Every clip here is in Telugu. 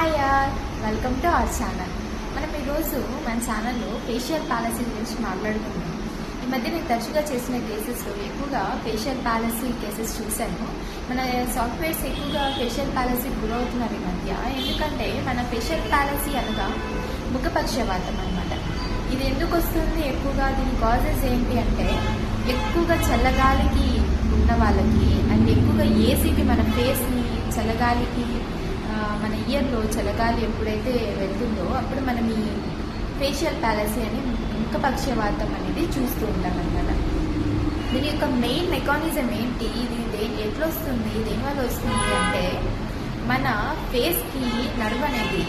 హాయ్ యార్, వెల్కమ్ టు అవర్ ఛానల్. మనం ఈరోజు మన ఛానల్లో ఫేషియల్ పాలసీ గురించి మాట్లాడుకుందాం. ఈ మధ్య నేను తరచుగా చేసిన కేసెస్లో ఎక్కువగా ఫేషియల్ పాలసీ కేసెస్ చూశాను. మన సాఫ్ట్వేర్స్ ఎక్కువగా ఫేషియల్ పాలసీ గురవుతున్నారు ఈ మధ్య. ఎందుకంటే మన ఫేషియల్ పాలసీ అనగా ముఖపక్షవాతం అనమాట. ఇది ఎందుకు వస్తుంది ఎక్కువగా, దీని కాజెస్ ఏంటి అంటే ఎక్కువగా చల్లగాలికి ఉన్న వాళ్ళకి అండ్ ఎక్కువగా ఏసీకి మన ఫేస్ని చల్లగాలికి మన ఇయర్లో చల్లగాలి ఎప్పుడైతే వెళ్తుందో అప్పుడు మనం ఈ ఫేషియల్ పాలసీ అని ముఖపక్షవాతం అనేది చూస్తూ ఉంటాం అన్నమాట. దీని యొక్క మెయిన్ మెకానిజం ఏంటి, ఇది ఎట్లా వస్తుంది, దేనివల్ల వస్తుంది అంటే మన ఫేస్కి నర్వ్ అనేది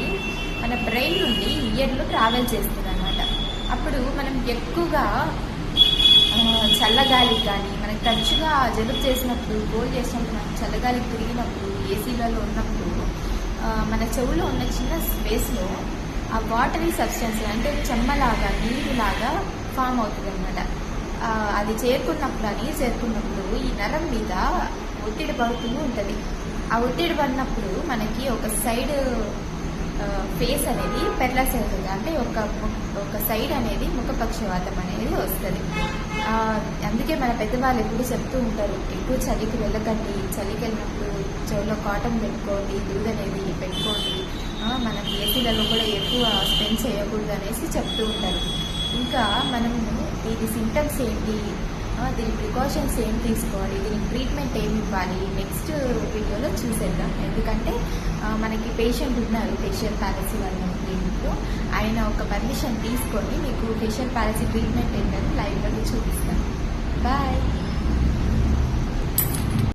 మన బ్రెయిన్ నుండి ఇయర్లో ట్రావెల్ చేస్తుంది అనమాట. అప్పుడు మనం ఎక్కువగా చల్లగాలికి కానీ మనకి తరచుగా జలుబు చేసినప్పుడు, కోల్డ్ చేసినప్పుడు, మనం చల్లగాలికి తిరిగినప్పుడు, ఏసీలలో ఉన్నప్పుడు మన చెవులో ఉన్న చిన్న స్పేస్లో ఆ వాటరీ సబ్స్టెన్స్ అంటే చెమ్మలాగా నీరులాగా ఫామ్ అవుతుంది అనమాట. అది చేరుకున్నప్పుడు, ఆ నీరు చేరుకున్నప్పుడు ఈ నరం మీద ఒత్తిడి పడుతూ ఉంటుంది. ఆ ఒత్తిడి పడినప్పుడు మనకి ఒక సైడ్ ఫేస్ అనేది పెర్లాస్ అవుతుంది, అంటే ఒక సైడ్ అనేది ముఖపక్షవాతం అనేది వస్తుంది. అందుకే మన పెద్దవాళ్ళు ఎప్పుడు చెప్తూ ఉంటారు, ఎక్కువ చలికి వెళ్ళకండి, చలికి వెళ్ళినప్పుడు చెవులో కాటన్ పెట్టుకోండి, దూద్ అనేది పెట్టుకోండి, మనం ఏసీలలో కూడా ఎక్కువ స్పెండ్ చేయకూడదు అనేసి చెప్తూ ఉంటారు. ఇంకా మనము దీని సింటమ్స్ ఏంటి, దీని ప్రికాషన్స్ ఏం తీసుకోవాలి, దీనికి ట్రీట్మెంట్ ఏమి ఇవ్వాలి, నెక్స్ట్ వీడియోలో చూసేద్దాం. ఎందుకంటే మనకి పేషెంట్ ఉన్నారు ఫేషియల్ పాలసీ వాళ్ళ క్లినిక్లో, ఆయన ఒక పర్మిషన్ తీసుకొని మీకు ఫేషియల్ పాలసీ ట్రీట్మెంట్ ఏంటని లైవ్లో చూపిస్తాను. బాయ్.